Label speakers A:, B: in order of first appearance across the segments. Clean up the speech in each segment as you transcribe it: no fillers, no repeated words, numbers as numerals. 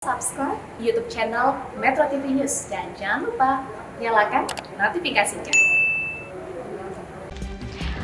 A: Subscribe YouTube channel Metro TV News dan jangan lupa nyalakan notifikasinya.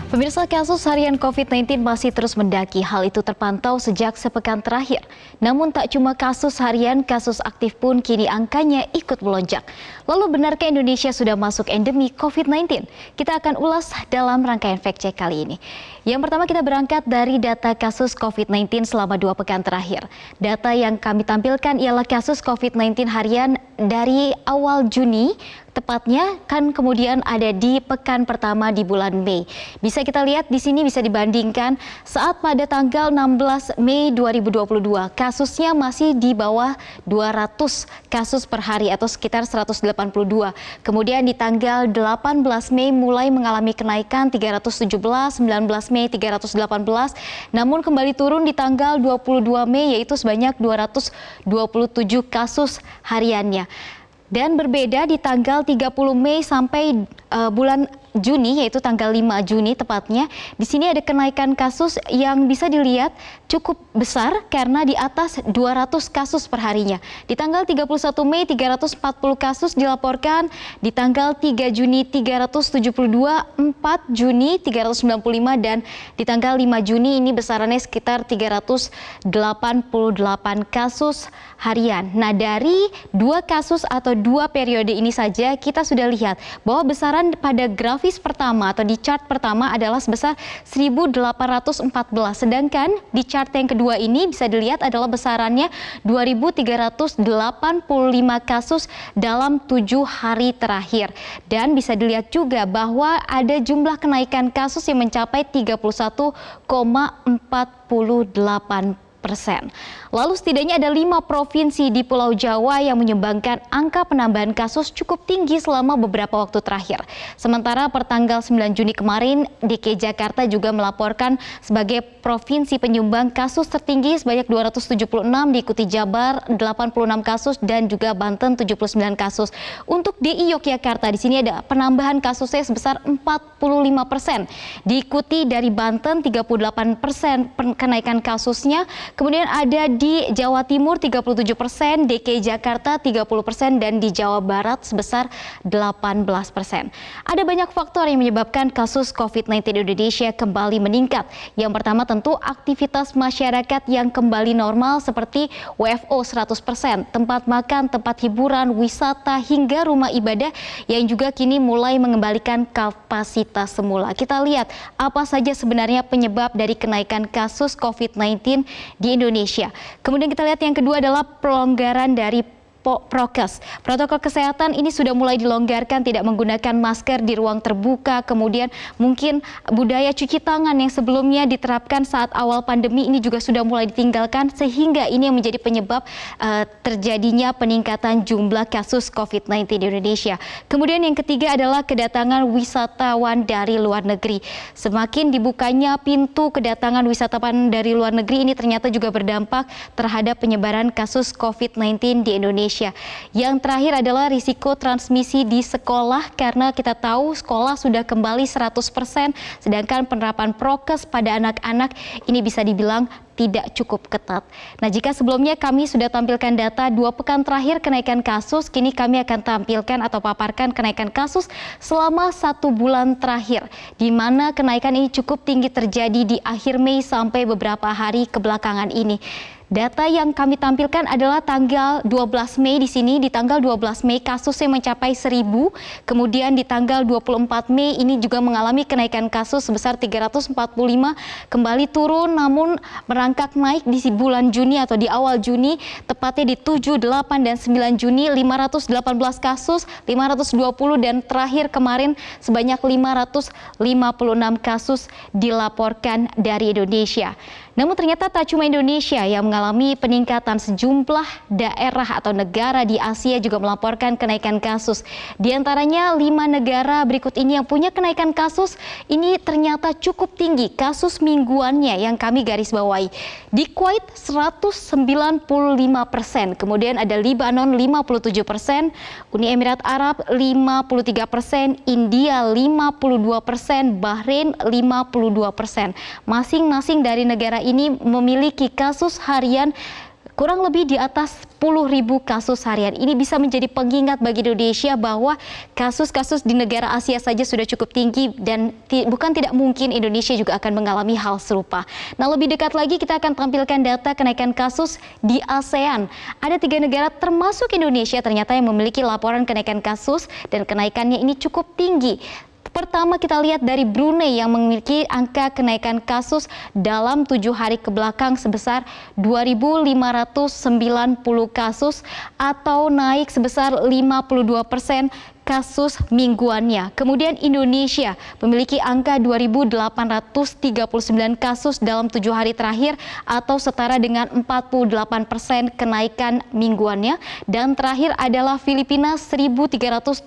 B: Pemirsa, kasus harian COVID-19 masih terus mendaki. Hal itu terpantau sejak sepekan terakhir. Namun tak cuma kasus harian, kasus aktif pun kini angkanya ikut melonjak. Lalu benarkah Indonesia sudah masuk endemi COVID-19? Kita akan ulas dalam rangkaian fact check kali ini. Yang pertama, kita berangkat dari data kasus COVID-19 selama 2 pekan terakhir. Data yang kami tampilkan ialah kasus COVID-19 harian dari awal Juni, tepatnya kan kemudian ada di pekan pertama di bulan Mei. Bisa kita lihat di sini, bisa dibandingkan saat pada tanggal 16 Mei 2022 kasusnya masih di bawah 200 kasus per hari atau sekitar 182. Kemudian di tanggal 18 Mei mulai mengalami kenaikan 317, 19 Mei 318, namun kembali turun di tanggal 22 Mei yaitu sebanyak 227 kasus hariannya. Dan berbeda di tanggal 30 Mei sampai bulan Juni, yaitu tanggal 5 Juni tepatnya. Di sini ada kenaikan kasus yang bisa dilihat cukup besar karena di atas 200 kasus per harinya. Di tanggal 31 Mei 340 kasus dilaporkan, di tanggal 3 Juni 372, 4 Juni 395 dan di tanggal 5 Juni ini besarannya sekitar 388 kasus harian. Nah, dari 2 kasus atau 2 periode ini saja kita sudah lihat bahwa besaran pada grafis pertama atau di chart pertama adalah sebesar 1.814, sedangkan di chart yang kedua ini bisa dilihat adalah besarannya 2.385 kasus dalam 7 hari terakhir. Dan bisa dilihat juga bahwa ada jumlah kenaikan kasus yang mencapai 31,48%. Lalu setidaknya ada 5 provinsi di Pulau Jawa yang menyumbangkan angka penambahan kasus cukup tinggi selama beberapa waktu terakhir. Sementara per tanggal 9 Juni kemarin, DKI Jakarta juga melaporkan sebagai provinsi penyumbang kasus tertinggi sebanyak 276, diikuti Jabar 86 kasus dan juga Banten 79 kasus. Untuk DI Yogyakarta di sini ada penambahan kasusnya sebesar 45%, diikuti dari Banten 38% kenaikan kasusnya. Kemudian ada di Jawa Timur 37%, DKI Jakarta 30% dan di Jawa Barat sebesar 18%. Ada banyak faktor yang menyebabkan kasus COVID-19 di Indonesia kembali meningkat. Yang pertama tentu aktivitas masyarakat yang kembali normal seperti WFO 100%, tempat makan, tempat hiburan, wisata hingga rumah ibadah yang juga kini mulai mengembalikan kapasitas semula. Kita lihat apa saja sebenarnya penyebab dari kenaikan kasus COVID-19 di Indonesia. Kemudian kita lihat yang kedua adalah pelonggaran dari prokes. Protokol kesehatan ini sudah mulai dilonggarkan, tidak menggunakan masker di ruang terbuka, kemudian mungkin budaya cuci tangan yang sebelumnya diterapkan saat awal pandemi ini juga sudah mulai ditinggalkan, sehingga ini yang menjadi penyebab terjadinya peningkatan jumlah kasus COVID-19 di Indonesia. Kemudian yang ketiga adalah kedatangan wisatawan dari luar negeri. Semakin dibukanya pintu kedatangan wisatawan dari luar negeri ini ternyata juga berdampak terhadap penyebaran kasus COVID-19 di Indonesia. Yang terakhir adalah risiko transmisi di sekolah, karena kita tahu sekolah sudah kembali 100%, sedangkan penerapan prokes pada anak-anak ini bisa dibilang tidak cukup ketat. Nah, jika sebelumnya kami sudah tampilkan data 2 pekan terakhir kenaikan kasus, kini kami akan tampilkan atau paparkan kenaikan kasus selama 1 bulan terakhir, di mana kenaikan ini cukup tinggi terjadi di akhir Mei sampai beberapa hari kebelakangan ini. Data yang kami tampilkan adalah tanggal 12 Mei di sini. Di tanggal 12 Mei kasusnya mencapai 1.000. Kemudian di tanggal 24 Mei ini juga mengalami kenaikan kasus sebesar 345, kembali turun namun merangkak naik di bulan Juni atau di awal Juni, tepatnya di 7, 8 dan 9 Juni 518 kasus, 520 dan terakhir kemarin sebanyak 556 kasus dilaporkan dari Indonesia. Namun ternyata tak cuma Indonesia yang mengalami peningkatan, sejumlah daerah atau negara di Asia juga melaporkan kenaikan kasus. Di antaranya 5 negara berikut ini yang punya kenaikan kasus ini ternyata cukup tinggi kasus mingguannya yang kami garis bawahi. Di Kuwait 195%, kemudian ada Libanon 57%, Uni Emirat Arab 53%, India 52%, Bahrain 52%. Masing-masing dari negara ini memiliki kasus harian kurang lebih di atas 10.000 kasus harian. Ini bisa menjadi pengingat bagi Indonesia bahwa kasus-kasus di negara Asia saja sudah cukup tinggi dan bukan tidak mungkin Indonesia juga akan mengalami hal serupa. Nah, lebih dekat lagi kita akan tampilkan data kenaikan kasus di ASEAN. Ada 3 negara termasuk Indonesia ternyata yang memiliki laporan kenaikan kasus dan kenaikannya ini cukup tinggi. Pertama kita lihat dari Brunei yang memiliki angka kenaikan kasus dalam 7 hari kebelakang sebesar 2.590 kasus atau naik sebesar 52% kasus mingguannya. Kemudian Indonesia memiliki angka 2.839 kasus dalam 7 hari terakhir atau setara dengan 48% kenaikan mingguannya. Dan terakhir adalah Filipina 1.377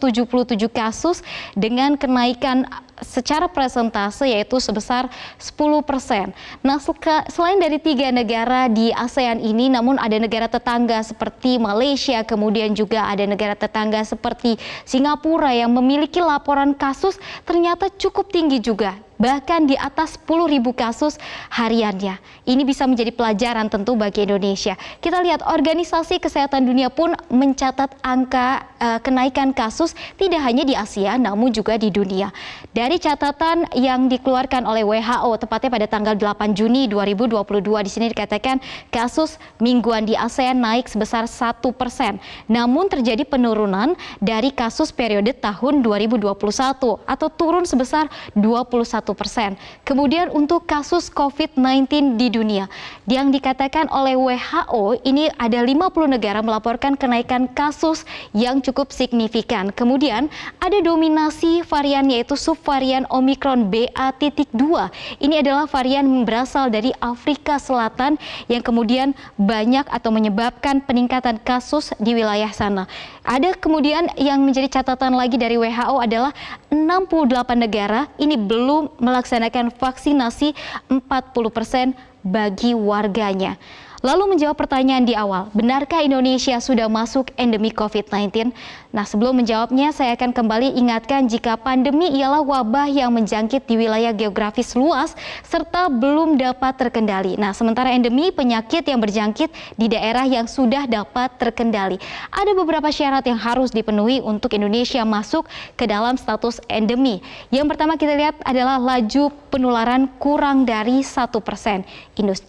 B: kasus dengan kenaikan secara persentase yaitu sebesar 10%. Nah, selain dari 3 negara di ASEAN ini, namun ada negara tetangga seperti Malaysia, kemudian juga ada negara tetangga seperti Singapura yang memiliki laporan kasus ternyata cukup tinggi juga, bahkan di atas 10.000 kasus hariannya. Ini bisa menjadi pelajaran tentu bagi Indonesia. Kita lihat Organisasi Kesehatan Dunia pun mencatat angka kenaikan kasus tidak hanya di Asia namun juga di dunia. Dari catatan yang dikeluarkan oleh WHO tepatnya pada tanggal 8 Juni 2022 di sini dikatakan kasus mingguan di ASEAN naik sebesar 1%. Namun terjadi penurunan dari kasus periode tahun 2021 atau turun sebesar 21%. Kemudian untuk kasus COVID-19 di dunia yang dikatakan oleh WHO ini ada 50 negara melaporkan kenaikan kasus yang cukup signifikan. Kemudian ada dominasi varian yaitu subvarian Omicron BA.2. Ini adalah varian berasal dari Afrika Selatan yang kemudian banyak atau menyebabkan peningkatan kasus di wilayah sana. Ada kemudian yang menjadi catatan lagi dari WHO adalah 68 negara ini belum melaksanakan vaksinasi 40% bagi warganya. Lalu menjawab pertanyaan di awal, benarkah Indonesia sudah masuk endemi COVID-19? Nah, sebelum menjawabnya, saya akan kembali ingatkan jika pandemi ialah wabah yang menjangkit di wilayah geografis luas serta belum dapat terkendali. Nah, sementara endemi penyakit yang berjangkit di daerah yang sudah dapat terkendali. Ada beberapa syarat yang harus dipenuhi untuk Indonesia masuk ke dalam status endemi. Yang pertama kita lihat adalah laju penularan kurang dari 1%.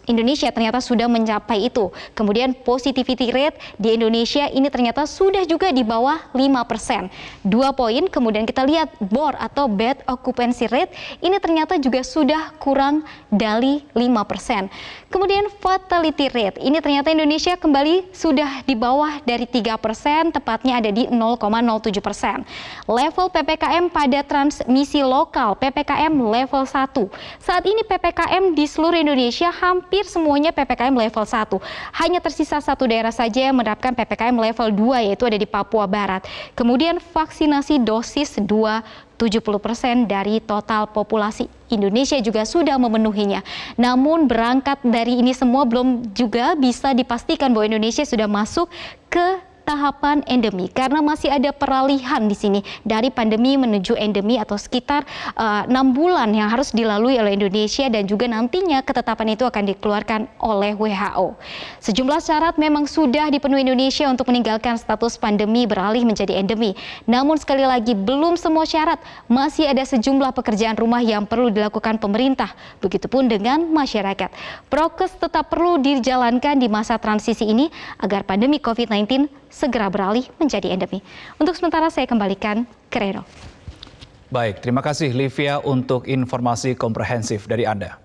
B: Indonesia ternyata sudah mencapai itu. Kemudian positivity rate di Indonesia ini ternyata sudah juga di bawah 5%. 2 poin, kemudian kita lihat BOR atau bed occupancy rate ini ternyata juga sudah kurang dari 5%. Kemudian fatality rate ini ternyata Indonesia kembali sudah di bawah dari 3%, tepatnya ada di 0,07%. Level PPKM pada transmisi lokal, PPKM level 1. Saat ini PPKM di seluruh Indonesia hampir semuanya PPKM level 1. Hanya tersisa 1 daerah saja yang menerapkan PPKM level 2 yaitu ada di Papua Barat. Kemudian vaksinasi dosis 2 70% dari total populasi Indonesia juga sudah memenuhinya. Namun berangkat dari ini semua belum juga bisa dipastikan bahwa Indonesia sudah masuk ke tahapan endemi karena masih ada peralihan di sini dari pandemi menuju endemi atau sekitar 6 bulan yang harus dilalui oleh Indonesia dan juga nantinya ketetapan itu akan dikeluarkan oleh WHO. Sejumlah syarat memang sudah dipenuhi Indonesia untuk meninggalkan status pandemi beralih menjadi endemi. Namun sekali lagi belum semua syarat, masih ada sejumlah pekerjaan rumah yang perlu dilakukan pemerintah. Begitupun dengan masyarakat. Prokes tetap perlu dijalankan di masa transisi ini agar pandemi COVID-19 segera beralih menjadi endemi. Untuk sementara saya kembalikan ke Reno.
C: Baik, terima kasih Livia untuk informasi komprehensif dari Anda.